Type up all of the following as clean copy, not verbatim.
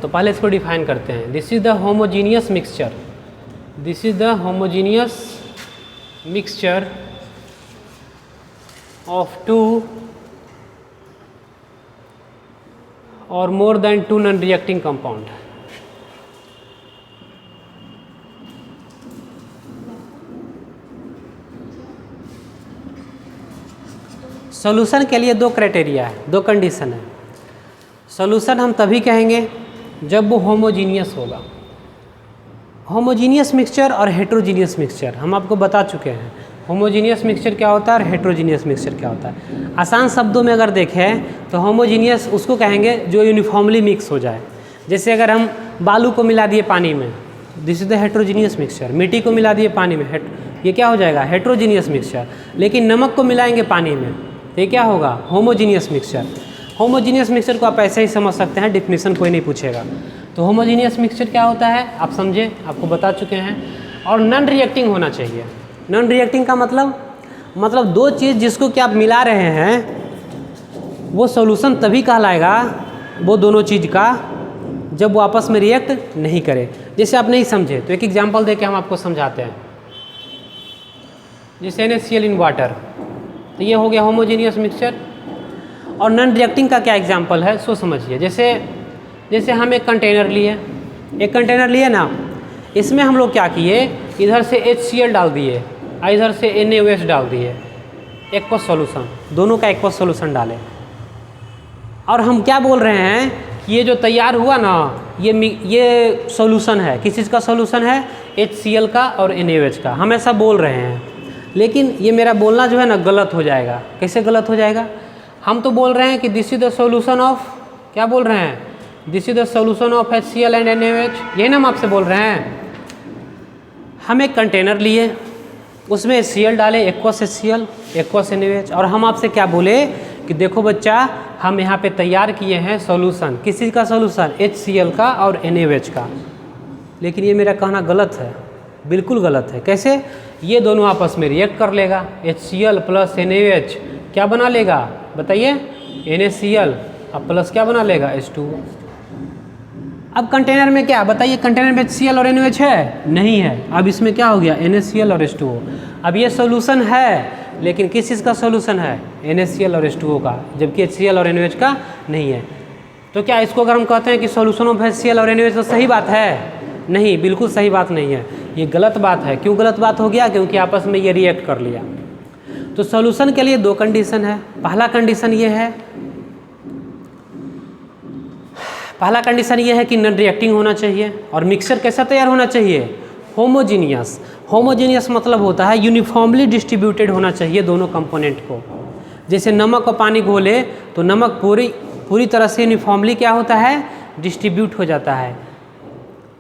तो पहले इसको डिफाइन करते हैं। This is the homogeneous mixture, this is the homogeneous mixture of two और more than two non reacting compound. Solution के लिए दो क्राइटेरिया है, दो कंडीशन है। सॉल्यूशन हम तभी कहेंगे जब वो होमोजीनियस होगा। होमोजीनियस मिक्सचर और हेट्रोजीनियस मिक्सचर हम आपको बता चुके हैं। होमोजीनियस मिक्सचर क्या होता है और हेट्रोजीनियस मिक्सचर क्या होता है। आसान शब्दों में अगर देखें तो होमोजीनियस उसको कहेंगे जो यूनिफॉर्मली मिक्स हो जाए। जैसे अगर हम बालू को मिला दिए पानी में, this is the heterogeneous mixture. मिट्टी को मिला दिए पानी में, ये क्या हो जाएगा, हेट्रोजीनियस मिक्सचर। लेकिन नमक को मिलाएंगे पानी में तो ये क्या होगा, होमोजीनियस मिक्सचर। होमोजीनियस मिक्सचर को आप ऐसे ही समझ सकते हैं, डिफिनीशन कोई नहीं पूछेगा। तो होमोजीनियस मिक्सचर क्या होता है आप समझे, आपको बता चुके हैं। और नॉन रिएक्टिंग होना चाहिए। नॉन रिएक्टिंग का मतलब दो चीज़ जिसको कि आप मिला रहे हैं वो सॉल्यूशन तभी कहलाएगा, वो दोनों चीज़ का, जब वो आपस में रिएक्ट नहीं करे। जैसे आप नहीं समझे तो एक एग्जांपल देके हम आपको समझाते हैं। जैसे NaCl इन वाटर, तो ये हो गया होमोजीनियस मिक्सचर। और नॉन रिएक्टिंग का क्या एग्जांपल है सो समझिए। जैसे हम एक कंटेनर लिए ना, इसमें हम लोग क्या किए, इधर से HCl डाल दिए और इधर से NaOH डाल दिए, एक्वस सॉल्यूशन, दोनों का एक्वस सॉल्यूशन डाले। और हम क्या बोल रहे हैं कि ये जो तैयार हुआ ना, ये सॉल्यूशन है, किस चीज़ का सॉल्यूशन है, HCl का और NaOH का, हम ऐसा बोल रहे हैं। लेकिन ये मेरा बोलना जो है ना गलत हो जाएगा। कैसे गलत हो जाएगा, हम तो बोल रहे हैं कि this is the solution of, क्या बोल रहे हैं, this is the solution of HCl and NaOH, यही ना हम आपसे बोल रहे हैं। हम एक कंटेनर लिए, उसमें HCl डाले, एक्वस HCl एक्वस NaOH, और हम आपसे क्या बोले कि देखो बच्चा, हम यहाँ पे तैयार किए हैं सॉल्यूशन, किस चीज़ का सॉल्यूशन, HCl का और NaOH का। लेकिन ये मेरा कहना गलत है, बिल्कुल गलत है। कैसे, ये दोनों आपस में रिएक्ट कर लेगा, HCl प्लस NaOH क्या बना लेगा बताइए, NaCl अब प्लस क्या बना लेगा, H2O। अब कंटेनर में क्या बताइए, कंटेनर में HCl और NaOH है, नहीं है। अब इसमें क्या हो गया, NaCl और H2O। अब ये सॉल्यूशन है, लेकिन किस चीज़ का सॉल्यूशन है, NaCl और H2O का, जबकि HCl और NaOH का नहीं है। तो क्या इसको अगर हम कहते हैं कि सॉल्यूशन ऑफ HCl और NaOH, तो सही बात है? नहीं, बिल्कुल सही बात नहीं है, ये गलत बात है। क्यों गलत बात हो गया, क्योंकि आपस में ये रिएक्ट कर लिया। तो सॉल्यूशन के लिए दो कंडीशन है। पहला कंडीशन ये है कि नॉन रिएक्टिंग होना चाहिए। और मिक्सचर कैसा तैयार होना चाहिए, होमोजीनियस। होमोजीनियस मतलब होता है यूनिफॉर्मली डिस्ट्रीब्यूटेड होना चाहिए दोनों कंपोनेंट को। जैसे नमक और पानी घोले तो नमक पूरी तरह से यूनिफॉर्मली क्या होता है, डिस्ट्रीब्यूट हो जाता है।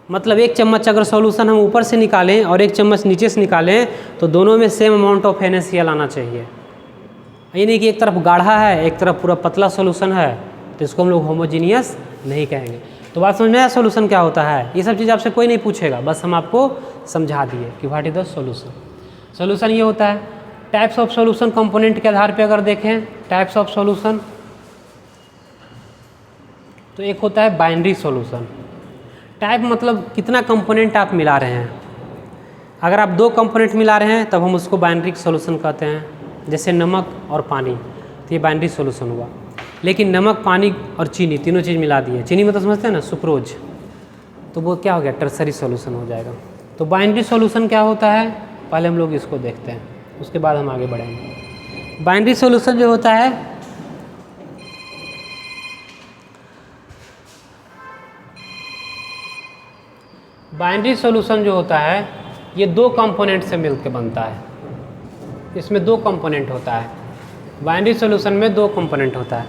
मतलब एक चम्मच अगर सॉल्यूशन हम ऊपर से निकालें और एक चम्मच नीचे से निकालें तो दोनों में सेम अमाउंट ऑफ NaCl आना चाहिए। ये नहीं कि एक तरफ गाढ़ा है एक तरफ पूरा पतला सॉल्यूशन है, तो इसको हम लोग होमोजीनियस नहीं कहेंगे। तो बात समझ में आया सॉल्यूशन क्या होता है। ये सब चीज़ आपसे कोई नहीं पूछेगा, बस हम आपको समझा दिए कि what is the solution. Solution ये होता है। टाइप्स ऑफ सॉल्यूशन कंपोनेंट के आधार पर अगर देखें टाइप्स ऑफ सॉल्यूशन, तो एक होता है बाइनरी सॉल्यूशन। टाइप मतलब कितना कंपोनेंट आप मिला रहे हैं। अगर आप दो कंपोनेंट मिला रहे हैं तब हम उसको बाइनरी सॉल्यूशन कहते हैं। जैसे नमक और पानी, तो ये बाइनरी सॉल्यूशन हुआ। लेकिन नमक, पानी और चीनी तीनों चीज़ मिला दिए, चीनी मतलब समझते हैं ना, सुक्रोज, तो वो क्या हो गया, टर्सरी सॉल्यूशन हो जाएगा। तो बाइनरी सॉल्यूशन क्या होता है, पहले हम लोग इसको देखते हैं, उसके बाद हम आगे बढ़ेंगे। बाइनरी सॉल्यूशन जो होता है, बाइनरी सॉल्यूशन जो होता है ये दो कंपोनेंट से मिलकर बनता है। इसमें दो कंपोनेंट होता है। बाइनरी सॉल्यूशन में दो कंपोनेंट होता है।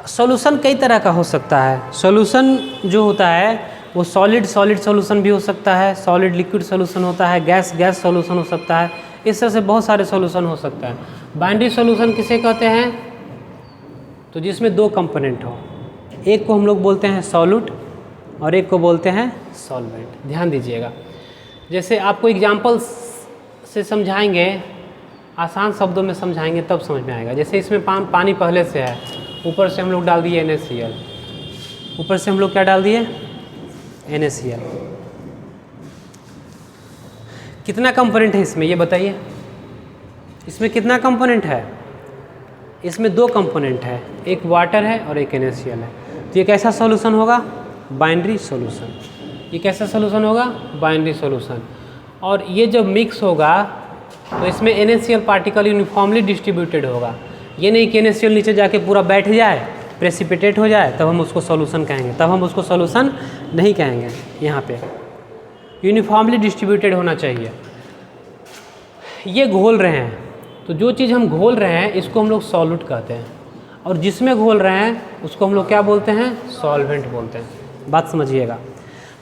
सॉल्यूशन कई तरह का हो सकता है। सॉल्यूशन जो होता है वो सॉलिड सॉल्यूशन भी हो सकता है, सॉलिड लिक्विड सॉल्यूशन होता है, गैस सॉल्यूशन हो सकता है। इस तरह से बहुत सारे सॉल्यूशन हो सकता है। बाइनरी सॉल्यूशन किसे कहते हैं, तो जिसमें दो कंपोनेंट हो। एक को हम लोग बोलते हैं सॉल्यूट और एक को बोलते हैं सॉल्वेंट। ध्यान दीजिएगा, जैसे आपको एग्जाम्पल से समझाएंगे, आसान शब्दों में समझाएंगे तब समझ में आएगा। जैसे इसमें पानी पहले से है, ऊपर से हम लोग डाल दिए NaCl, ऊपर से हम लोग क्या डाल दिए, NaCl। कितना कंपोनेंट है इसमें ये बताइए, इसमें कितना कंपोनेंट है? इसमें 2 कंपोनेंट है, एक वाटर है और एक NaCl है। तो ये कैसा सॉल्यूशन होगा? Binary solution. ये कैसा सॉल्यूशन होगा? Binary solution. और ये जब मिक्स होगा तो इसमें NaCl पार्टिकल यूनिफॉर्मली डिस्ट्रीब्यूटेड होगा। ये नहीं कि NaCl नीचे जाके पूरा बैठ जाए, प्रेसिपिटेट हो जाए, तब हम उसको सॉल्यूशन कहेंगे, तब हम उसको सॉल्यूशन नहीं कहेंगे। यहाँ पे यूनिफॉर्मली डिस्ट्रीब्यूटेड होना चाहिए। ये घोल रहे हैं, तो जो चीज़ हम घोल रहे हैं इसको हम लोग सॉल्यूट कहते हैं, और जिसमें घोल रहे हैं उसको हम लोग क्या बोलते हैं? सॉल्वेंट बोलते हैं। बात समझिएगा।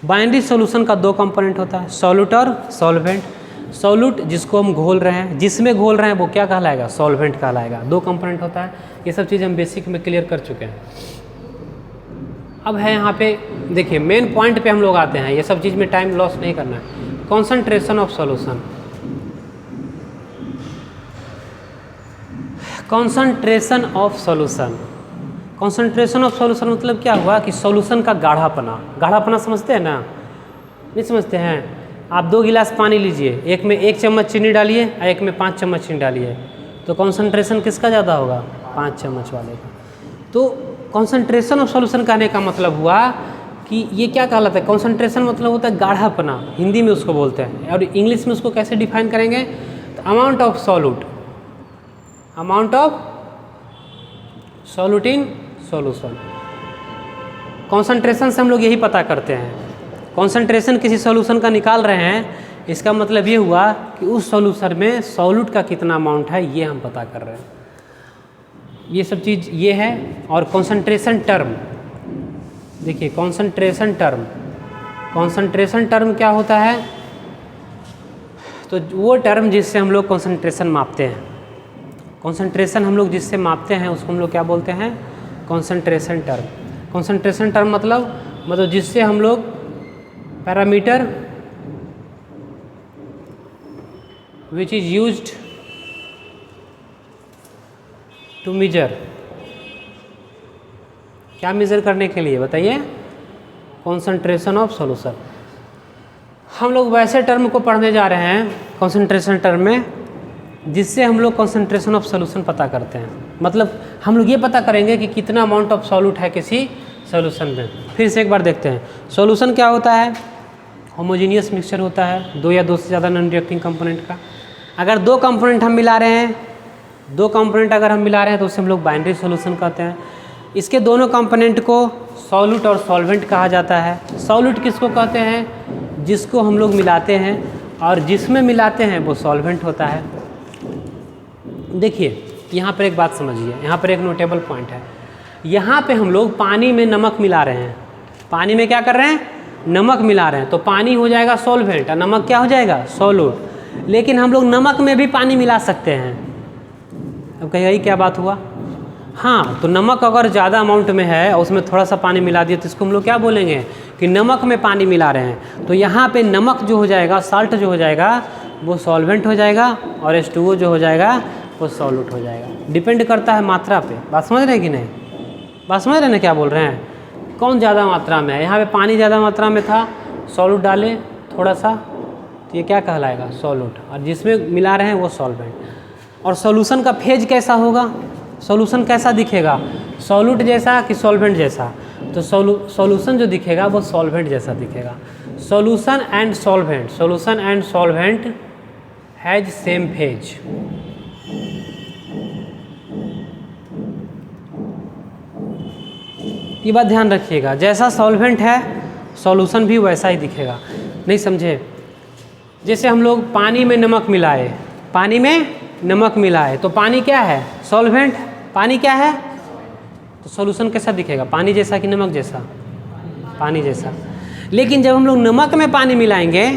बाइनरी सॉल्यूशन का 2 कंपोनेंट होता है, सॉल्यूट और सॉल्वेंट। सॉल्यूट जिसको हम घोल रहे हैं, जिसमें घोल रहे हैं वो क्या कहलाएगा? सॉल्वेंट कहलाएगा। 2 कंपोनेंट होता है। ये सब चीज़ हम बेसिक में क्लियर कर चुके हैं। अब है यहाँ पे देखिए मेन पॉइंट पे हम लोग आते हैं। ये सब चीज़ में टाइम लॉस नहीं करना है। Concentration of solution. Concentration of solution, concentration of solution मतलब क्या हुआ कि सॉल्यूशन का गाढ़ापना। गाढ़ापना समझते हैं ना? नहीं समझते हैं? आप 2 गिलास पानी लीजिए, एक में 1 चम्मच चीनी डालिए और एक में 5 चम्मच चीनी डालिए, तो कॉन्सेंट्रेशन किसका ज़्यादा होगा? 5 चम्मच वाले का। तो कॉन्सेंट्रेशन ऑफ सॉल्यूशन कहने का मतलब हुआ कि ये क्या कहलाता है? कॉन्सेंट्रेशन मतलब होता है गाढ़ापना, हिंदी में उसको बोलते हैं, और इंग्लिश में उसको कैसे डिफाइन करेंगे? तो amount of solute, amount of solute in solution. Concentration से हम लोग यही पता करते हैं। कॉन्सेंट्रेशन किसी सॉल्यूशन का निकाल रहे हैं, इसका मतलब ये हुआ कि उस सॉल्यूशन में सॉल्यूट का कितना अमाउंट है ये हम पता कर रहे हैं। ये सब चीज़ ये है। और कॉन्सेंट्रेशन टर्म देखिए, कॉन्सेंट्रेशन टर्म, कॉन्सेंट्रेशन टर्म क्या होता है? तो वो टर्म जिससे हम लोग कॉन्सेंट्रेशन मापते हैं, कॉन्सेंट्रेशन हम लोग जिससे मापते हैं उसको हम लोग क्या बोलते हैं? Concentration term. कॉन्सेंट्रेशन टर्म मतलब जिससे हम लोग parameter which is used to measure, क्या मेजर करने के लिए बताइए? Concentration of solution. हम लोग वैसे टर्म को पढ़ने जा रहे हैं कॉन्सेंट्रेशन टर्म में जिससे हम लोग कॉन्सेंट्रेशन ऑफ सॉल्यूशन पता करते हैं। मतलब हम लोग ये पता करेंगे कि कितना अमाउंट ऑफ सॉल्यूट है किसी सॉल्यूशन में। फिर से एक बार देखते हैं। सॉल्यूशन क्या होता है? होमोजीनियस मिक्सचर होता है 2 या 2 से ज़्यादा नॉन रिएक्टिंग कंपोनेंट का। अगर 2 कंपोनेंट हम मिला रहे हैं, 2 कंपोनेंट अगर हम मिला रहे हैं तो उसे हम लोग बाइनरी सॉल्यूशन कहते हैं। इसके दोनों कंपोनेंट को सॉल्यूट और सॉल्वेंट कहा जाता है। सॉल्यूट किसको कहते हैं? जिसको हम लोग मिलाते हैं, और जिसमें मिलाते हैं वो सॉल्वेंट होता है। देखिए यहाँ पर एक बात समझिए, यहाँ पर एक नोटेबल पॉइंट है। यहाँ पे हम लोग पानी में नमक मिला रहे हैं। पानी में क्या कर रहे हैं? नमक मिला रहे हैं। तो पानी हो जाएगा सॉल्वेंट और नमक क्या हो जाएगा? सॉल्यूट। लेकिन हम लोग नमक में भी पानी मिला सकते हैं। अब कहिए यही क्या बात हुआ? हाँ, तो नमक अगर ज़्यादा अमाउंट में है और उसमें थोड़ा सा पानी मिला दिया तो इसको हम लोग क्या बोलेंगे कि नमक में पानी मिला रहे हैं। तो यहाँ पे नमक जो हो जाएगा, साल्ट जो हो जाएगा वो सॉल्वेंट हो जाएगा, और H2O जो हो जाएगा वो सॉल्यूट हो जाएगा। डिपेंड करता है मात्रा पे। बात समझ रहे हैं कि नहीं? बात समझ रहे हैं ना क्या बोल रहे हैं? कौन ज़्यादा मात्रा में है? यहाँ पे पानी ज़्यादा मात्रा में था, सॉल्यूट डाले थोड़ा सा, तो ये क्या कहलाएगा? सॉल्यूट। और जिसमें मिला रहे हैं वो सॉल्वेंट। और सॉल्यूशन का फेज कैसा होगा? सॉल्यूशन कैसा दिखेगा? सॉल्यूट जैसा कि सॉल्वेंट जैसा? तो सॉल्यूशन जो दिखेगा वो सॉल्वेंट जैसा दिखेगा। Solution and solvent, solution and solvent has same phase. ये बात ध्यान रखिएगा, जैसा सॉल्वेंट है सॉल्यूशन भी वैसा ही दिखेगा। नहीं समझे? जैसे हम लोग पानी में नमक मिलाए, पानी में नमक मिलाए तो पानी क्या है? सॉल्वेंट। पानी क्या है? तो सॉल्यूशन कैसा दिखेगा? पानी जैसा कि नमक जैसा? पानी जैसा। लेकिन जब हम लोग नमक में पानी मिलाएंगे,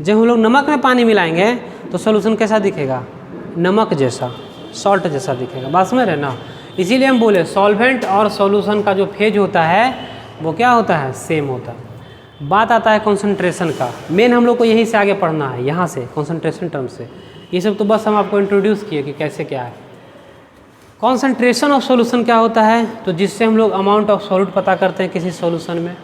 जब हम लोग नमक में पानी मिलाएंगे तो सॉल्यूशन कैसा दिखेगा? नमक जैसा, सॉल्ट जैसा दिखेगा। बात समझ रहे ना? इसीलिए हम बोले सॉल्वेंट और सॉल्यूशन का जो फेज होता है वो क्या होता है? सेम होता है। बात आता है कॉन्सेंट्रेशन का। मेन हम लोग को यहीं से आगे पढ़ना है, यहाँ से कॉन्सेंट्रेशन टर्म से। ये सब तो बस हम आपको इंट्रोड्यूस किए कि कैसे क्या है। कॉन्सेंट्रेशन ऑफ सॉल्यूशन क्या होता है? तो जिससे हम लोग अमाउंट ऑफ सॉल्यूट पता करते हैं किसी सॉल्यूशन में,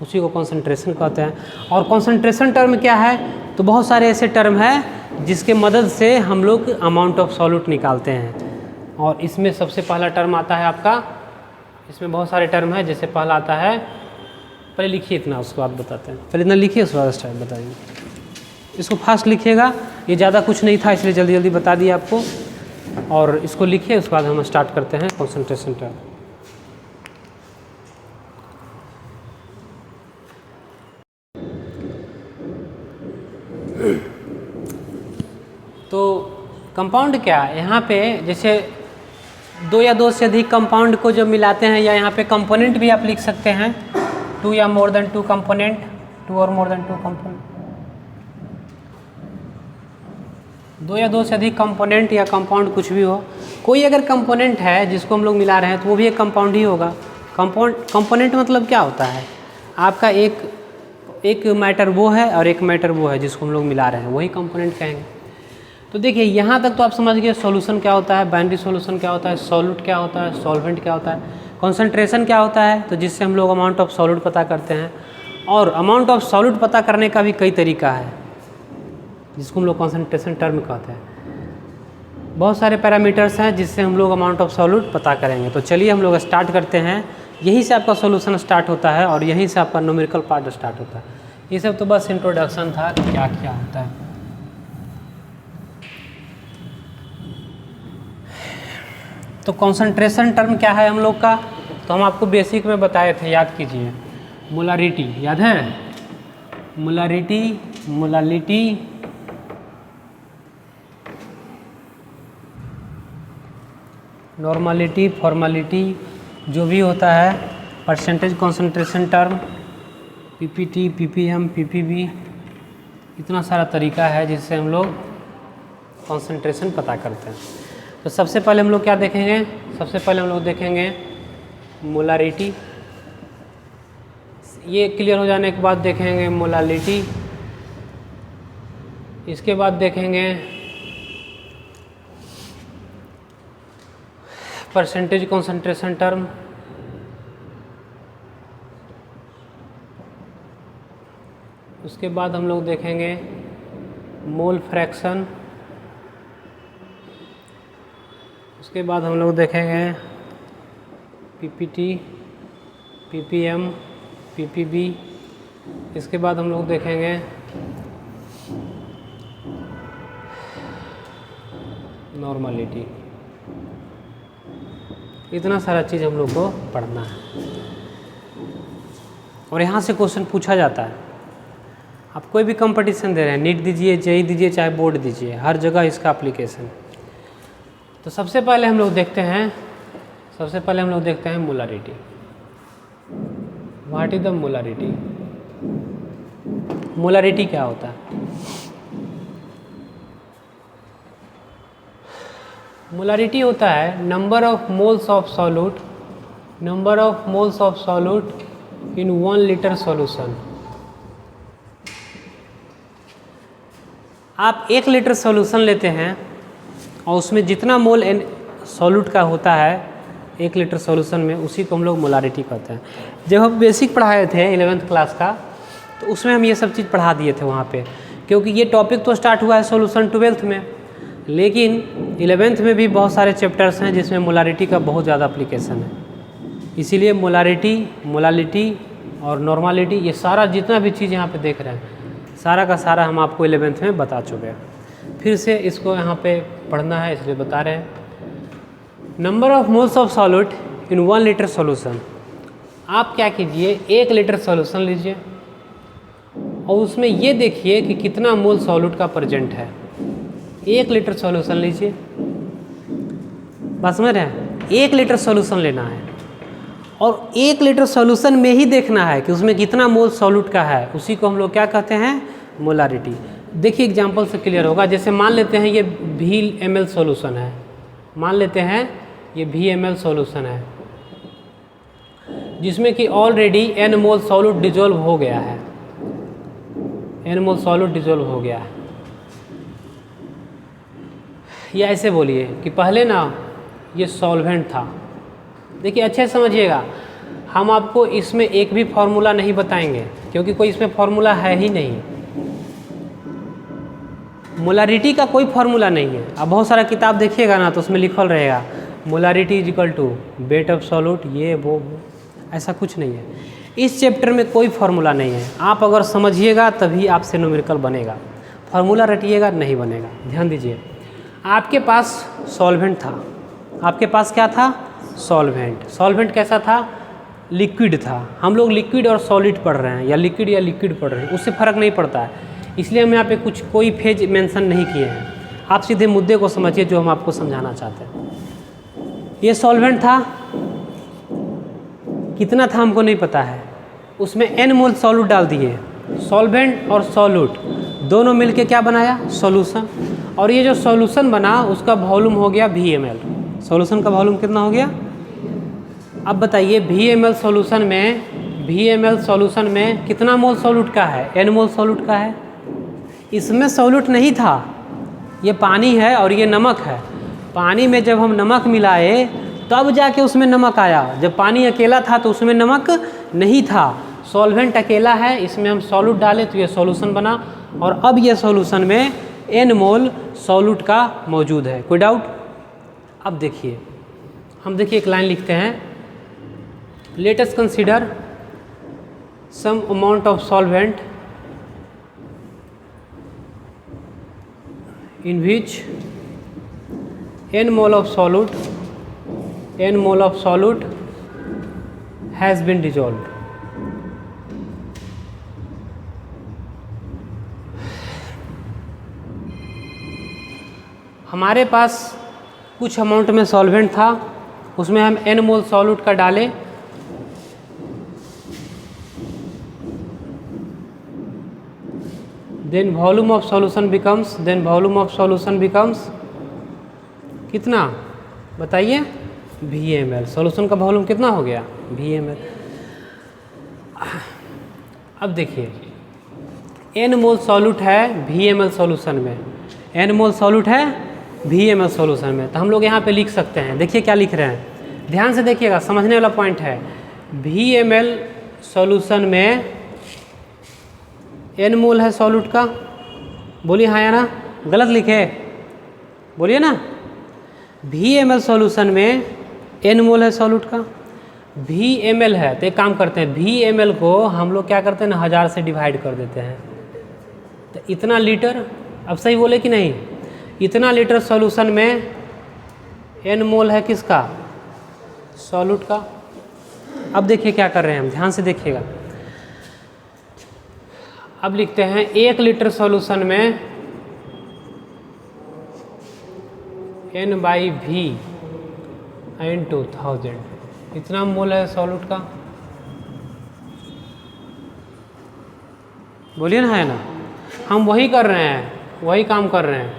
उसी को कॉन्सेंट्रेशन कहते हैं। और कॉन्सेंट्रेशन टर्म क्या है? तो बहुत सारे ऐसे टर्म है जिसके मदद से हम लोग अमाउंट ऑफ सॉल्यूट निकालते हैं। और इसमें सबसे पहला टर्म आता है आपका, इसमें बहुत सारे टर्म है। जैसे पहला आता है, पहले लिखिए इतना, उसके बाद बताते हैं। पहले इतना लिखिए, उसके बाद स्टार्ट बताइए। इसको फास्ट लिखिएगा, ये ज़्यादा कुछ नहीं था इसलिए जल्दी जल्दी बता दिया आपको। और इसको लिखिए, उसके बाद हम स्टार्ट करते हैं कॉन्सेंट्रेशन टर्म। तो कंपाउंड क्या है? यहाँ पे जैसे दो या दो से अधिक कंपाउंड को जब मिलाते हैं, या यहाँ पे कंपोनेंट भी आप लिख सकते हैं, 2 या मोर देन 2 कंपोनेंट, 2 और मोर देन 2 कंपोनेंट, 2 या 2 से अधिक कंपोनेंट या कंपाउंड कुछ भी हो। कोई अगर कंपोनेंट है जिसको हम लोग मिला रहे हैं तो वो भी एक कंपाउंड ही होगा। कंपोनेंट मतलब क्या होता है? आपका एक मैटर वो है और एक मैटर वो है जिसको हम लोग मिला रहे हैं, वही कंपोनेंट कहेंगे। तो देखिए यहाँ तक तो आप समझ गए सॉल्यूशन क्या होता है, बाइनरी सॉल्यूशन क्या होता है, सॉल्यूट क्या होता है, सॉल्वेंट क्या होता है, कॉन्सेंट्रेशन क्या होता है, तो जिससे हम लोग अमाउंट ऑफ सॉल्यूट पता करते हैं। और अमाउंट ऑफ सॉल्यूट पता करने का भी कई तरीका है, जिसको हम लोग कॉन्सेंट्रेशन टर्म कहते हैं। बहुत सारे पैरामीटर्स हैं जिससे हम लोग अमाउंट ऑफ सॉल्यूट पता करेंगे। तो चलिए हम लोग स्टार्ट करते हैं। यहीं से आपका सॉल्यूशन स्टार्ट होता है और यहीं से आपका न्यूमेरिकल पार्ट स्टार्ट होता है। ये सब तो बस इंट्रोडक्शन था कि क्या क्या होता है। तो कॉन्सेंट्रेशन टर्म क्या है हम लोग का? तो हम आपको बेसिक में बताए थे, याद कीजिए। मोलारिटी याद है? मोलारिटी, मोलालिटी, नॉर्मलिटी, फॉर्मेलिटी, जो भी होता है, percentage concentration term, PPT, ppm, PPB, इतना सारा तरीका है जिससे हम लोग कॉन्सेंट्रेशन पता करते हैं। तो सबसे पहले हम लोग क्या देखेंगे? सबसे पहले हम लोग देखेंगे मोलारिटी। ये क्लियर हो जाने के बाद देखेंगे मोलालिटी। इसके बाद देखेंगे परसेंटेज कॉन्सेंट्रेशन टर्म। उसके बाद हम लोग देखेंगे मोल फ्रैक्शन। उसके बाद हम लोग देखेंगे पीपीटी, पीपीएम, पीपीबी। इसके बाद हम लोग देखेंगे नॉर्मलिटी। इतना सारा चीज़ हम लोग को पढ़ना है और यहाँ से क्वेश्चन पूछा जाता है। आप कोई भी कंपटीशन दे रहे हैं, नीट दीजिए, जेईई दीजिए, चाहे बोर्ड दीजिए, हर जगह इसका एप्लीकेशन। तो सबसे पहले हम लोग देखते हैं molarity. What is the molarity? Molarity क्या होता है? मोलारिटी होता है number of moles of solute, number of moles of solute in 1 litre solution. आप 1 लीटर सॉल्यूशन लेते हैं और उसमें जितना मोल सॉल्यूट का होता है 1 लीटर सॉल्यूशन में, उसी को हम लोग मोलारिटी कहते हैं। जब हम बेसिक पढ़ाए थे 11th क्लास का, तो उसमें हम ये सब चीज़ पढ़ा दिए थे वहाँ पे, क्योंकि ये टॉपिक तो स्टार्ट हुआ है सॉल्यूशन 12th में, लेकिन 11th में भी बहुत सारे चैप्टर्स हैं जिसमें मोलारिटी का बहुत ज़्यादा एप्लीकेशन है। इसीलिए मोलारिटी, मोलालिटी और नॉर्मलिटी, ये सारा जितना भी चीज़ यहाँ पे देख रहे हैं, सारा का सारा हम आपको 11th में बता चुके हैं। फिर से इसको यहाँ पे पढ़ना है इसलिए बता रहे हैं। Number of moles of solute in 1 litre solution. आप क्या कीजिए, 1 लीटर सॉल्यूशन लीजिए और उसमें ये देखिए कि कितना मोल सॉल्यूट का प्रेजेंट है। 1 लीटर सॉल्यूशन लीजिए, बस समझ रहे हैं? 1 लीटर सॉल्यूशन लेना है और 1 लीटर सॉल्यूशन में ही देखना है कि उसमें कितना मोल सॉल्यूट का है। उसी को हम लोग क्या कहते हैं? मोलारिटी। देखिए एग्जांपल से क्लियर होगा। जैसे मान लेते हैं ये VmL सॉल्यूशन है, मान लेते हैं ये VmL सॉल्यूशन है, जिसमें कि ऑलरेडी n मोल सॉल्यूट डिजोल्व हो गया है, n मोल सॉल्यूट डिजोल्व हो गया है। या ऐसे बोलिए कि पहले ना ये सॉल्वेंट था। देखिए अच्छे से समझिएगा, हम आपको इसमें एक भी फॉर्मूला नहीं बताएंगे क्योंकि कोई इसमें फॉर्मूला है ही नहीं। मोलारिटी का कोई फॉर्मूला नहीं है। अब बहुत सारा किताब देखिएगा ना तो उसमें लिखल रहेगा molarity is equal to weight of solute, ये वो, ऐसा कुछ नहीं है। इस चैप्टर में कोई फार्मूला नहीं है। आप अगर समझिएगा तभी आपसे न्यूमेरिकल बनेगा, फार्मूला रटिएगा नहीं बनेगा। ध्यान दीजिए, आपके पास सॉल्वेंट था, आपके पास क्या था? सॉल्वेंट। सॉल्वेंट कैसा था? लिक्विड था। हम लोग लिक्विड और सॉलिड पढ़ रहे हैं या लिक्विड पढ़ रहे हैं, उससे फ़र्क नहीं पड़ता है, इसलिए हम यहाँ पे कोई फेज मेंशन नहीं किए हैं। आप सीधे मुद्दे को समझिए जो हम आपको समझाना चाहते हैं। ये सॉल्वेंट था, कितना था हमको नहीं पता है, उसमें n मोल सॉल्यूट डाल दिए। सॉल्वेंट और सॉल्यूट दोनों मिलके क्या बनाया? सॉल्यूशन। और ये जो सॉल्यूशन बना उसका वॉल्यूम हो गया VmL। सॉल्यूशन का वॉल्यूम कितना हो गया? अब बताइए VmL सॉल्यूशन में कितना मोल सॉल्यूट का है? n मोल सॉल्यूट का है। इसमें सॉल्यूट नहीं था, ये पानी है और ये नमक है। पानी में जब हम नमक मिलाए तब जाके उसमें नमक आया, जब पानी अकेला था तो उसमें नमक नहीं था। सॉल्वेंट अकेला है, इसमें हम सॉल्यूट डाले तो ये सॉल्यूशन बना, और अब ये सॉल्यूशन में n मोल सॉल्यूट का मौजूद है। कोई डाउट? अब देखिए, हम देखिए एक लाइन लिखते हैं, let us consider some amount of solvent in which n mole of solute has been dissolved. हमारे पास कुछ अमाउंट में सॉल्वेंट था, उसमें हम n मोल सॉल्यूट का डालें, then volume of solution becomes कितना बताइए? VmL। सॉल्यूशन का वॉल्यूम कितना हो गया? VmL। अब देखिए, n मोल सॉल्यूट है VmL सॉल्यूशन में, n मोल सॉल्यूट है VmL सॉल्यूशन में, तो हम लोग यहाँ पे लिख सकते हैं। देखिए क्या लिख रहे हैं, ध्यान से देखिएगा, समझने वाला पॉइंट है। VmL सॉल्यूशन में n मोल है सॉल्यूट का, बोलिए हाँ या ना? गलत लिखे, बोलिए ना। VmL सॉल्यूशन में n मोल है सॉल्यूट का, VmL है, तो एक काम करते हैं, VmL को हम लोग क्या करते हैं ना, 1000 से डिवाइड कर देते हैं, तो इतना लीटर, अब सही बोले कि नहीं? इतना लीटर सॉल्यूशन में n मोल है किसका? सॉल्यूट का। अब देखिए क्या कर रहे हैं हम, ध्यान से देखिएगा। अब लिखते हैं 1 लीटर सॉल्यूशन में n/v × 1000, इतना मोल है सॉल्यूट का। बोलिए ना, है ना? हम वही कर रहे हैं, वही काम कर रहे हैं।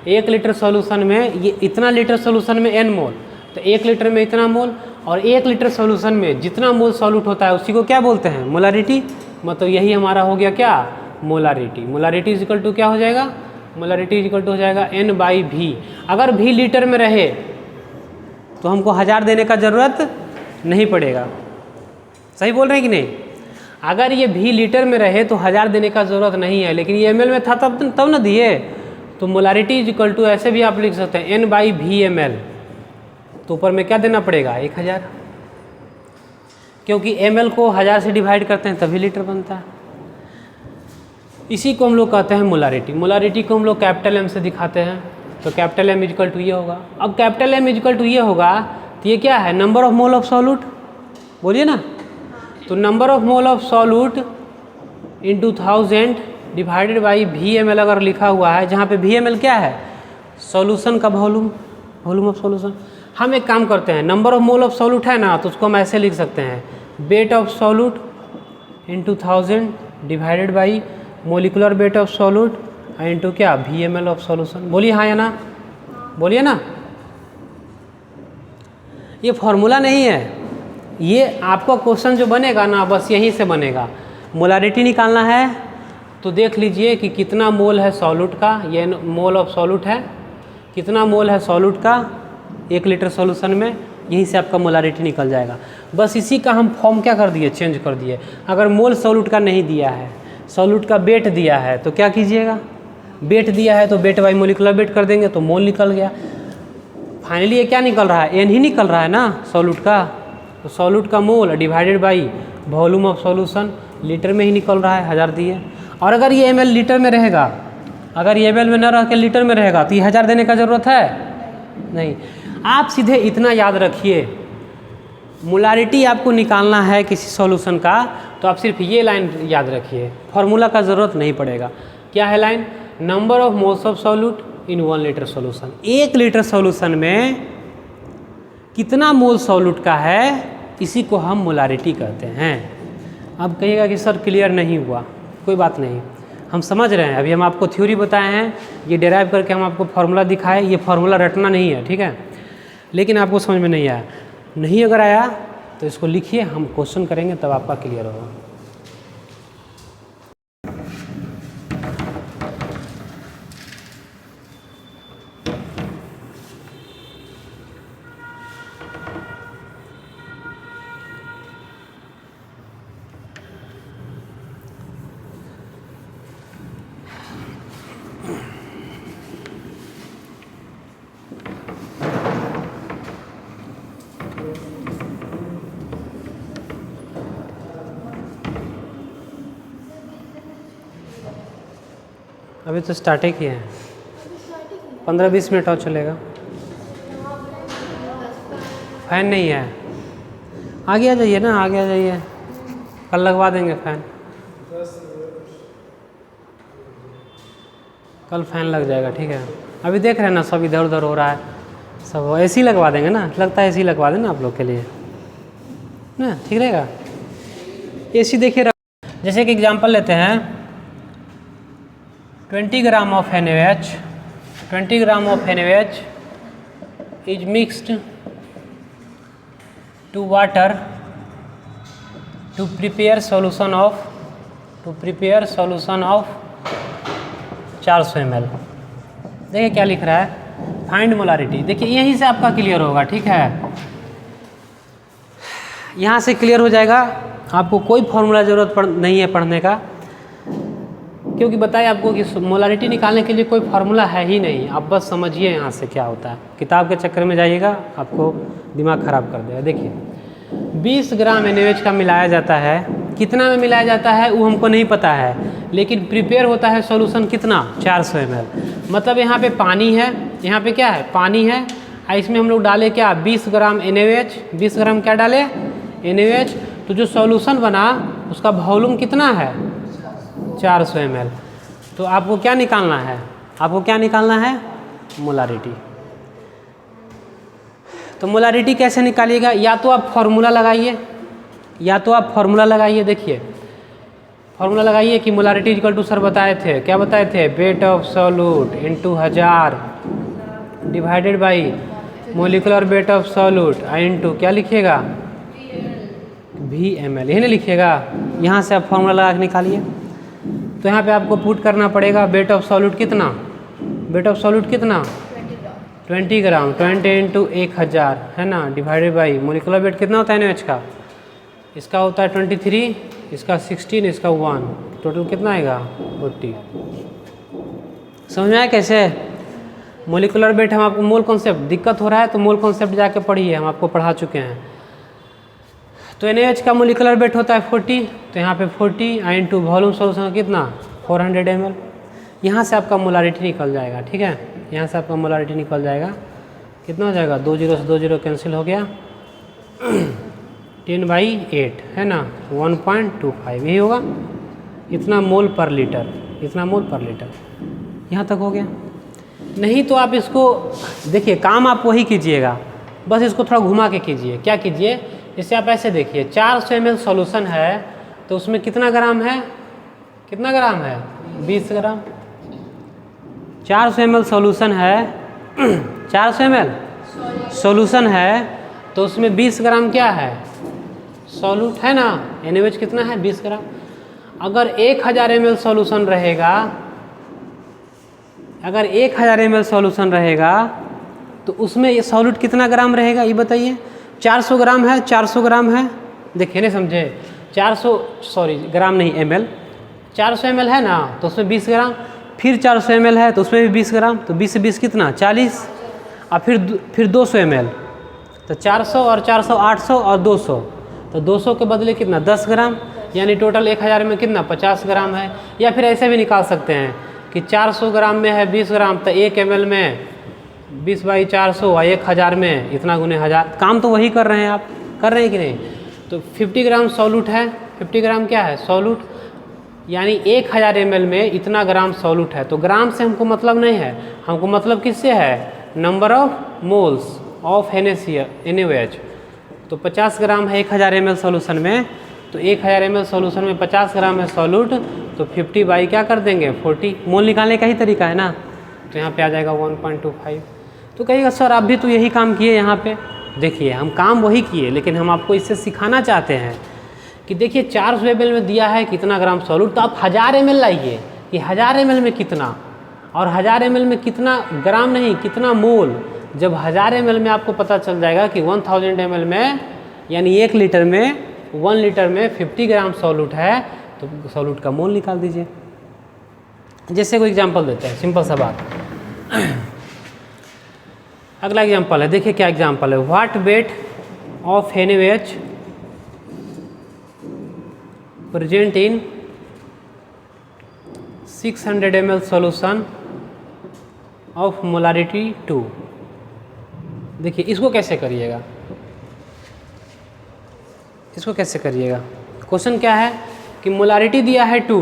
1 लीटर सॉल्यूशन में ये इतना लीटर सॉल्यूशन में n मोल, तो 1 लीटर में इतना मोल, और 1 लीटर सॉल्यूशन में जितना मोल सॉल्यूट होता है उसी को क्या बोलते हैं? मोलारिटी। मतलब यही हमारा हो गया क्या? Molarity. Molarity is equal to क्या हो जाएगा? मोलारिटी इज इक्वल टू हो जाएगा n/v। अगर v लीटर में रहे तो हमको 1000 देने का ज़रूरत नहीं पड़ेगा। सही बोल रहे हैं कि नहीं? अगर ये v लीटर में रहे तो 1000 देने का ज़रूरत नहीं है, लेकिन ये ml में था तब ना दिए। तो मोलारिटी इज इक्वल टू ऐसे भी आप लिख सकते हैं n/VmL, तो ऊपर में क्या देना पड़ेगा? 1000, क्योंकि ml को 1000 से डिवाइड करते हैं तभी लीटर बनता है। इसी को हम लोग कहते हैं मोलारिटी। मोलारिटी को हम लोग कैपिटल M से दिखाते हैं, तो कैपिटल M इक्वल टू ये होगा। अब कैपिटल M इक्वल टू ये होगा तो ये क्या है? Number of mole of solute, बोलिए ना। तो number of mole of solute into 1000 divided by VmL अगर लिखा हुआ है, जहाँ पे VmL क्या है? सॉल्यूशन का वॉल्यूम ऑफ सॉल्यूशन। हम एक काम करते हैं, number of mole of solute है ना, तो उसको हम ऐसे लिख सकते हैं, wait of solute into 1000 divided by molecular weight of solute into क्या? VmL of solution. बोलिए हाँ या ना? बोलिए ना। ये फॉर्मूला नहीं है, ये आपका क्वेश्चन जो बनेगा ना बस यहीं से बनेगा। मोलारिटी निकालना है तो देख लीजिए कि कितना मोल है सॉल्यूट का, ये मोल ऑफ सॉल्यूट है, कितना मोल है सॉल्यूट का, 1 लीटर सॉल्यूशन में, यहीं से आपका मोलारिटी निकल जाएगा। बस इसी का हम फॉर्म क्या कर दिए, चेंज कर दिए। अगर मोल सॉल्यूट का नहीं दिया है, सॉल्यूट का वेट दिया है, तो क्या कीजिएगा, वेट दिया है तो वेट बाई मोलिकुलर वेट कर देंगे तो मोल निकल गया। फाइनली ये क्या निकल रहा है, एन ही निकल रहा है ना सॉल्यूट का, तो सॉल्यूट का मोल divided by volume of solution, litre में ही निकल रहा है, 1000 दिए। और अगर ये ml लीटर में रहेगा, अगर ये ml में न रह के लीटर में रहेगा तो ये 1000 देने का ज़रूरत है नहीं। आप सीधे इतना याद रखिए, मोलारिटी आपको निकालना है किसी सॉल्यूशन का, तो आप सिर्फ ये लाइन याद रखिए, फार्मूला का ज़रूरत नहीं पड़ेगा। क्या है line, number of moles of solute in 1 litre solution. 1 litre solution में कितना मोल सॉल्यूट का है, इसी को हम मोलारिटी कहते हैं। अब कहिएगा कि सर क्लियर नहीं हुआ, कोई बात नहीं, हम समझ रहे हैं। अभी हम आपको थ्योरी बताए हैं, ये डेराइव करके हम आपको फार्मूला दिखाए, ये फार्मूला रटना नहीं है, ठीक है। लेकिन आपको समझ में नहीं आया, नहीं अगर आया तो इसको लिखिए, हम क्वेश्चन करेंगे तब आपका क्लियर होगा। अभी तो स्टार्ट ही किए हैं, 15-20 मिनट और चलेगा। फैन नहीं है, आगे आ जाइए ना, आगे आ जाइए, कल लगवा देंगे फ़ैन, कल फ़ैन लग जाएगा, ठीक है। अभी देख रहे हैं ना सब इधर उधर हो रहा है, सब एसी लगवा देंगे ना, लगता है एसी लगवा देना आप लोग के लिए ना, ठीक रहेगा। एसी देखिए, जैसे कि एग्जांपल लेते हैं, 20 gram of NaOH, 20 gram of NaOH is mixed to water to prepare solution of 400 ml। देखिए क्या लिख रहा है, फाइंड मोलारिटी। देखिए यहीं से आपका क्लियर होगा, ठीक है, यहाँ से क्लियर हो जाएगा। आपको कोई फॉर्मूला ज़रूरत नहीं है पढ़ने का, क्योंकि बताया आपको कि मोलारिटी निकालने के लिए कोई फार्मूला है ही नहीं। आप बस समझिए यहाँ से क्या होता है, किताब के चक्कर में जाइएगा आपको दिमाग ख़राब कर देगा। देखिए 20 ग्राम NaOH का मिलाया जाता है, कितना में मिलाया जाता है वो हमको नहीं पता है, लेकिन प्रिपेयर होता है सॉल्यूशन कितना, 400 ml। मतलब यहाँ पे पानी है, यहाँ पे क्या है, पानी है, और इसमें हम लोग डाले क्या, 20 ग्राम NaOH, 20 ग्राम क्या डाले, NaOH। तो जो सॉल्यूशन बना उसका वॉल्यूम कितना है, 400 ml। तो आपको क्या निकालना है, आपको क्या निकालना है, मोलारिटी। तो मोलारिटी कैसे निकालिएगा, या तो आप फार्मूला लगाइए, या तो आप फार्मूला लगाइए। देखिए फार्मूला लगाइए कि मोलारिटी इक्वल टू, सर बताए थे, क्या बताए थे, wait of solute into 1000 divided by molecular weight of solute into क्या लिखिएगा, VmL, यही ना लिखिएगा। यहाँ से आप फार्मूला लगा के निकालिए। तो यहाँ पे आपको पुट करना पड़ेगा वेट ऑफ सॉल्यूट कितना, वेट ऑफ सॉल्यूट कितना, 20 ग्राम, 20 इंटू 1000 है ना, डिवाइडेड बाई मोलिकुलर वेट कितना होता है NaOH का, इसका होता है 23, इसका 16, इसका 1, टोटल कितना आएगा 40। समझ में आया कैसे, मोलिकुलर वेट हम आपको, मोल कॉन्सेप्ट दिक्कत हो रहा है तो मोल कॉन्सेप्ट जाके पढ़िए, हम आपको पढ़ा चुके हैं। तो NaOH का मोलिकुलर वेट होता है 40, तो यहाँ पे 40 इंटू वॉल्यूम सॉल्यूशन कितना, 400 ml। यहाँ से आपका मोलारिटी निकल जाएगा, ठीक है, यहाँ से आपका मोलारिटी निकल जाएगा, कितना हो जाएगा, 2 0 से 2 0 कैंसिल हो गया, 10/8 है ना, 1.25 यही होगा, इतना मोल पर लीटर, इतना मोल पर लीटर, यहाँ तक हो गया। नहीं तो आप इसको देखिए, काम आप वही कीजिएगा, बस इसको थोड़ा घुमा के कीजिए। क्या कीजिए, जैसे आप ऐसे देखिए, 400 ml सॉल्यूशन है तो उसमें कितना ग्राम है, कितना ग्राम है, 20 ग्राम। 400 ml सॉल्यूशन है 400 ml सॉल्यूशन है तो उसमें 20 ग्राम क्या है, सॉल्यूट है ना, NaOH कितना है, 20 ग्राम। अगर 1000 ml सॉल्यूशन रहेगा, अगर 1000 ml सॉल्यूशन रहेगा तो उसमें ये सॉल्यूट कितना ग्राम रहेगा ये बताइए। 400 ग्राम है, 400 ग्राम है, देखिए नहीं समझे, 400 सॉरी ग्राम नहीं ml, 400 ml है ना, तो उसमें 20 ग्राम, फिर 400 ml है तो उसमें भी 20 ग्राम, तो 20 से 20 कितना 40, और फिर 200 ml, तो 400 और 400 800 और 200, तो 200 के बदले कितना 10 ग्राम, यानी टोटल 1000 में कितना 50 ग्राम है। या फिर ऐसे भी निकाल सकते हैं कि 400 ग्राम में है 20 ग्राम, तो 1 ml में 20/400 और 1000 में इतना गुने 1000, काम तो वही कर रहे हैं आप, कर रहे हैं कि नहीं। तो 50 ग्राम सॉल्यूट है, 50 ग्राम क्या है सॉल्यूट, यानी 1000 ml में इतना ग्राम सॉल्यूट है। तो ग्राम से हमको मतलब नहीं है, हमको मतलब किससे है, number of moles of NaOH। तो 50 ग्राम है 1000 ml सॉल्यूशन में, तो 1000 ml सॉल्यूशन में 50 ग्राम है सॉल्यूट, तो 50 बाई क्या कर देंगे 40, मोल निकालने का ही तरीका है ना, तो यहाँ पे आ जाएगा 1.25। तो कहिएगा सर आप भी तो यही काम किए यहाँ पे, देखिए हम काम वही किए, लेकिन हम आपको इससे सिखाना चाहते हैं कि देखिए 400 ml में दिया है कितना ग्राम सॉल्यूट, तो आप 1000 ml लाइए कि 1000 ml में कितना, और 1000 ml में कितना ग्राम नहीं कितना मोल। जब 1000 ml में आपको पता चल जाएगा कि 1000 ml में यानी 1 लीटर में 1 लीटर में 50 ग्राम सॉल्यूट है, तो सॉल्यूट का मोल निकाल दीजिए। जैसे कोई एग्जांपल देते हैं, सिंपल सा बात। अगला एग्जांपल है, देखिए क्या एग्जांपल है, what weight of NaOH present in 600 ml solution of molarity 2। देखिए इसको कैसे करिएगा, इसको कैसे करिएगा, क्वेश्चन क्या है कि मोलारिटी दिया है 2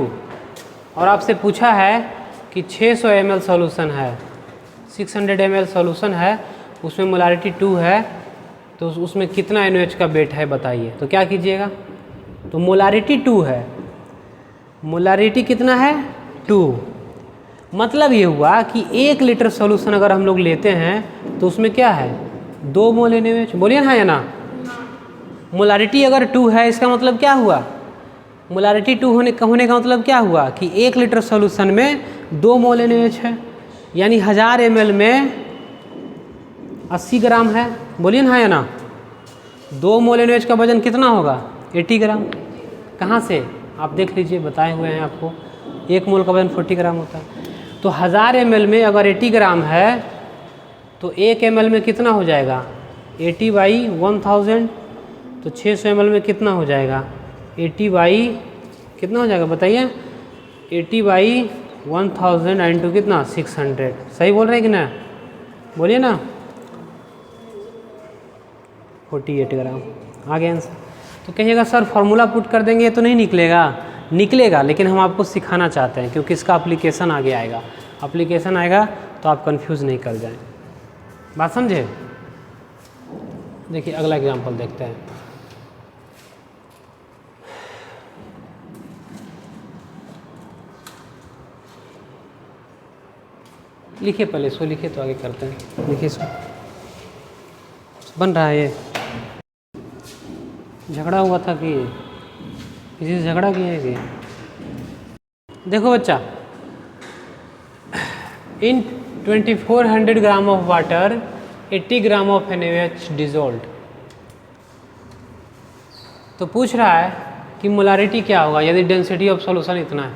और आपसे पूछा है कि 600 ml सॉल्यूशन है, 600 ml सॉल्यूशन है, उसमें मोलारिटी 2 है, तो उसमें कितना NaOH का वेट है बताइए। तो क्या कीजिएगा, तो मोलारिटी 2 है, मोलारिटी कितना है 2, मतलब ये हुआ कि 1 लीटर सॉल्यूशन अगर हम लोग लेते हैं तो उसमें क्या है 2 मोल NaOH, बोलिए ना या ना। मोलारिटी अगर 2 है इसका मतलब क्या हुआ, मोलारिटी 2 होने का मतलब क्या हुआ कि 1 लीटर सॉल्यूशन में 2 मोल NaOH है, यानी 1000 ml में 80 ग्राम है, बोलिए ना या ना। 2 मोल NaOH का वजन कितना होगा 80 ग्राम, कहाँ से आप देख लीजिए बताए हुए हैं आपको, 1 मोल का वजन 40 ग्राम होता है। तो 1000 ml में अगर 80 ग्राम है तो 1 ml में कितना हो जाएगा 80/1000, तो 600 ml में कितना हो जाएगा 80 बाई कितना हो जाएगा बताइए, 80/1000 इंटू कितना 600, सही बोल रहे हैं कि ना, बोलिए ना, 48 ग्राम आ गया आंसर। तो कहिएगा सर फार्मूला पुट कर देंगे तो नहीं निकलेगा, निकलेगा, लेकिन हम आपको सिखाना चाहते हैं क्योंकि इसका एप्लीकेशन आगे आएगा, एप्लीकेशन आएगा तो आप कंफ्यूज नहीं कर जाएं, बात समझे। देखिए अगला एग्जांपल देखते हैं, लिखिए पहले इसको, लिखिए तो आगे करते हैं, लिखिए इसको, बन रहा है ये, झगड़ा हुआ था कि किसी से झगड़ा किया है कि, देखो बच्चा, इन 2400 gram of water 80 gram of NaOH dissolve. तो पूछ रहा है कि मोलारिटी क्या होगा यदि डेंसिटी ऑफ सॉल्यूशन इतना है।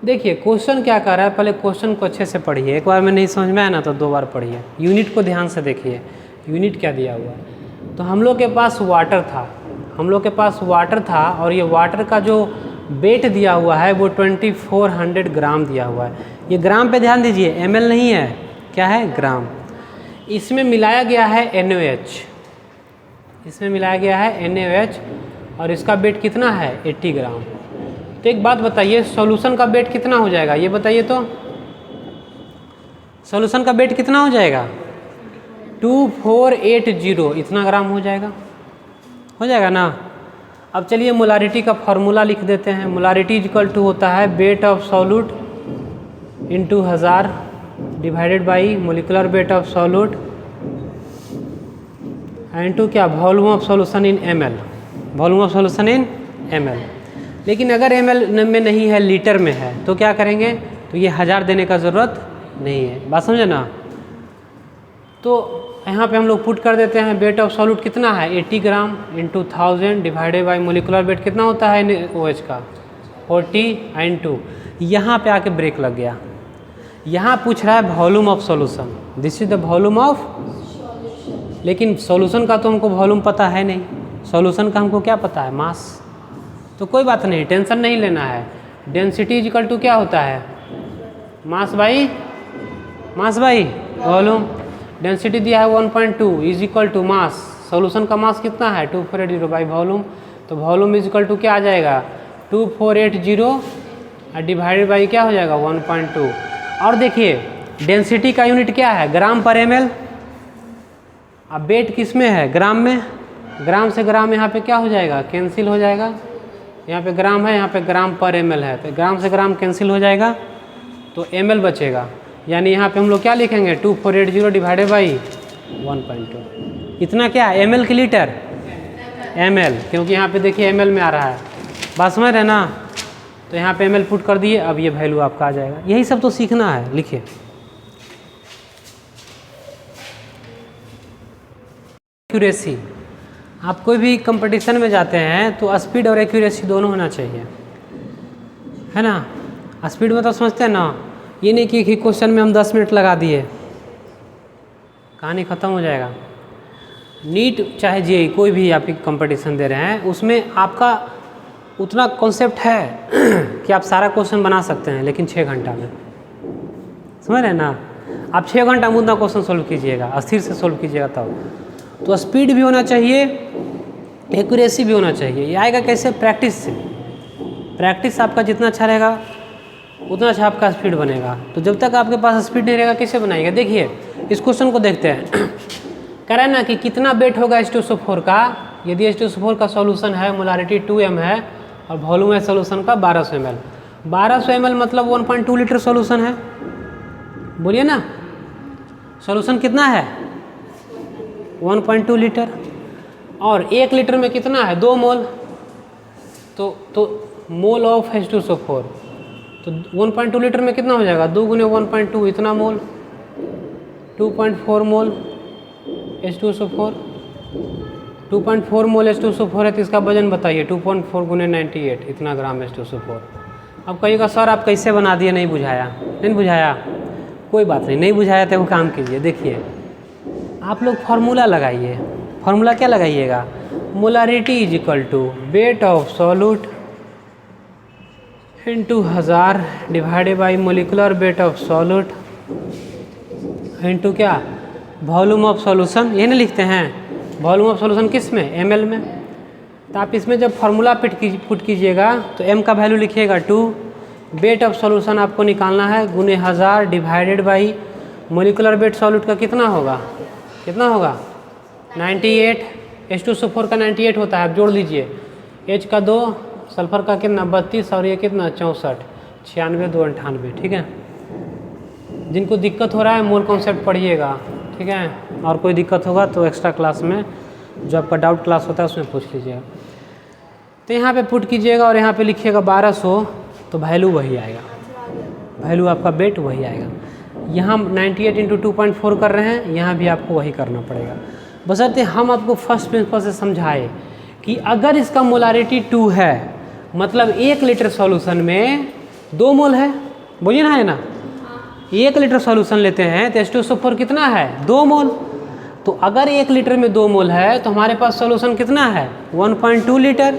देखिए क्वेश्चन क्या कर रहा है, पहले क्वेश्चन को अच्छे से पढ़िए, एक बार में नहीं समझ में आया ना तो 2 बार पढ़िए, यूनिट को ध्यान से देखिए, यूनिट क्या दिया हुआ है। तो हम लोग के पास वाटर था, हम लोग के पास वाटर था और ये वाटर का जो वेट दिया हुआ है वो 2400 ग्राम दिया हुआ है। ये ग्राम पे ध्यान दीजिए, ml नहीं है, क्या है ग्राम। इसमें मिलाया गया है NaOH, इसमें मिलाया गया है NaOH और इसका वेट कितना है 80 ग्राम। तो एक बात बताइए, सॉल्यूशन का वेट कितना हो जाएगा ये बताइए, तो सॉल्यूशन का वेट कितना हो जाएगा 2480, इतना ग्राम हो जाएगा ना। अब चलिए मोलारिटी का फॉर्मूला लिख देते हैं, मोलारिटी इक्वल टू होता है weight of solute into 1000 divided by molecular weight of solute into क्या volume of solution in ml, volume of solution in ml। लेकिन अगर ml में नहीं है लीटर में है तो क्या करेंगे, तो ये 1000 देने का ज़रूरत नहीं है, बात समझे ना। तो यहाँ पे हम लोग पुट कर देते हैं वेट ऑफ सॉल्यूट कितना है 80 gram into 1000 divided by molecular wait कितना होता है OH का 40 इंटू, यहाँ पे आके ब्रेक लग गया। यहाँ पूछ रहा है volume of solution, this is the volume of, लेकिन सॉल्यूशन का तो हमको वॉल्यूम पता है नहीं, सॉल्यूशन का हमको क्या पता है मास। तो कोई बात नहीं, टेंशन नहीं लेना है। डेंसिटी इज इक्वल टू क्या होता है मास बाई वॉल्यूम। डेंसिटी दिया है 1.2 is equal to mass, solution का मास कितना है 2480 बाई वॉल्यूम, तो वॉल्यूम इज इक्वल टू क्या आ जाएगा 2480 डिवाइडेड बाई क्या हो जाएगा 1.2। और देखिए डेंसिटी का यूनिट क्या है ग्राम पर ml, अब वेट किस में है ग्राम में, ग्राम से ग्राम यहाँ पे क्या हो जाएगा कैंसिल हो जाएगा, यहाँ पे ग्राम है यहाँ पे ग्राम पर ml है, तो ग्राम से ग्राम कैंसिल हो जाएगा तो ml बचेगा, यानी यहाँ पे हम लोग क्या लिखेंगे 2480 डिवाइडेड बाई 1.2। इतना क्या ml की लीटर ml, क्योंकि यहाँ पे देखिए ml में आ रहा है, बात समझ रहे ना, तो यहाँ पे ml पुट कर दिए, अब ये वैल्यू आपका आ जाएगा। यही सब तो सीखना है, लिखिए एक्यूरेसी। आप कोई भी कंपटीशन में जाते हैं तो स्पीड और एक्यूरेसी दोनों होना चाहिए, है ना। स्पीड में तो समझते हैं ना, ये नहीं कि क्वेश्चन में हम 10 मिनट लगा दिए कहानी ख़त्म हो जाएगा। नीट चाहे जेईई कोई भी आप कंपटीशन दे रहे हैं, उसमें आपका उतना कॉन्सेप्ट है कि आप सारा क्वेश्चन बना सकते हैं, लेकिन 6 घंटा में, समझ रहे हैं ना। आप 6 घंटा में उतना क्वेश्चन सोल्व कीजिएगा, अस्थिर से सोल्व कीजिएगा तब। तो स्पीड भी होना चाहिए, एक्यूरेसी भी होना चाहिए। ये आएगा कैसे प्रैक्टिस से, प्रैक्टिस आपका जितना अच्छा रहेगा उतना अच्छा आपका स्पीड बनेगा। तो जब तक आपके पास स्पीड नहीं रहेगा कैसे बनाएगा। देखिए इस क्वेश्चन को देखते हैं, कह रहा है ना कि कितना वेट होगा H2SO4 का, यदि H2SO4 का सॉल्यूशन है मोलारिटी 2m है और वॉल्यूम है सॉल्यूशन का 1200 ml। 1200 ml मतलब 1.2 लीटर सॉल्यूशन है, बोलिए ना। सॉल्यूशन कितना है 1.2 लीटर, और 1 लीटर में कितना है 2 मोल, तो मोल ऑफ H2SO4, तो 1.2 लीटर में कितना हो जाएगा 2 गुने 1.2 इतना मोल, 2.4 मोल H2SO4, 2.4 मोल H2SO4 है, तो इसका वजन बताइए 2.4 गुने 98 इतना ग्राम H2SO4। अब कहिएगा सर आप कैसे बना दिए, नहीं बुझाया, नहीं बुझाया, कोई बात नहीं, नहीं बुझाया तो वो काम कीजिए। देखिए आप लोग फार्मूला लगाइए, फार्मूला क्या लगाइएगा, molarity is equal to weight of solute into 1000 divided by molecular weight of solute into क्या वॉल्यूम ऑफ सॉल्यूशन, ये नहीं लिखते हैं वॉल्यूम ऑफ सॉल्यूशन किस में ml में। तो आप इसमें जब फार्मूला पुट कीजिएगा तो m का वैल्यू लिखिएगा 2, वेट ऑफ सॉल्यूशन आपको निकालना है गुने 1000 divided by molecular wait solute का कितना होगा 98, H2SO4 का 98 होता है, आप जोड़ लीजिए, H का 2, सल्फर का कितना 32 और ये कितना 64, 96 2 98, ठीक है। जिनको दिक्कत हो रहा है मोल कॉन्सेप्ट पढ़िएगा, ठीक है, और कोई दिक्कत होगा तो एक्स्ट्रा क्लास में जो आपका डाउट क्लास होता है उसमें पूछ लीजिएगा। तो यहाँ पे पुट कीजिएगा और यहाँ पे लिखिएगा 1200, तो वैल्यू वही आएगा, वैल्यू आपका वेट वही आएगा। यहाँ 98 इंटू 2.4 कर रहे हैं, यहाँ भी आपको वही करना पड़ेगा, बशर्ते हम आपको फर्स्ट प्रिंसिपल से समझाए कि अगर इसका मोलारिटी 2 है मतलब 1 लीटर सॉल्यूशन में 2 मोल है, बोलिए ना, है ना। 1 लीटर सॉल्यूशन लेते हैं तो H2SO4 कितना है 2 मोल, तो अगर 1 लीटर में 2 मोल है तो हमारे पास सॉल्यूशन कितना है 1.2 लीटर।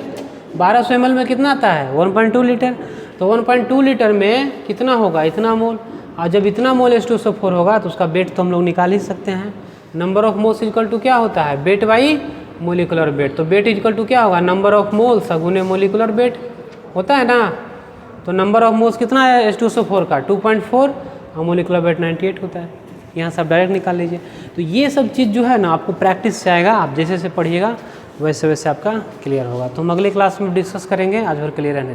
1200 ml में कितना आता है 1.2 लीटर, तो 1.2 लीटर में कितना होगा इतना मोल, और जब इतना मोल H2SO4 होगा तो उसका वेट तो हम लोग निकाल ही सकते हैं। Number of moles equal to क्या होता है वेट बाई मोलिकुलर वेट, तो वेट इक्वल टू क्या होगा नंबर ऑफ मोल्स गुने मोलिकुलर वेट होता है ना। तो नंबर ऑफ मोल्स कितना है H2SO4 का 2.4 और मोलिकुलर वेट 98 होता है, यहाँ से आप डायरेक्ट निकाल लीजिए। तो ये सब चीज़ जो है ना आपको प्रैक्टिस से आएगा, आप जैसे जैसे पढ़िएगा वैसे वैसे आपका क्लियर होगा। तो हम अगले क्लास में डिस्कस करेंगे, आज भर क्लियर रहने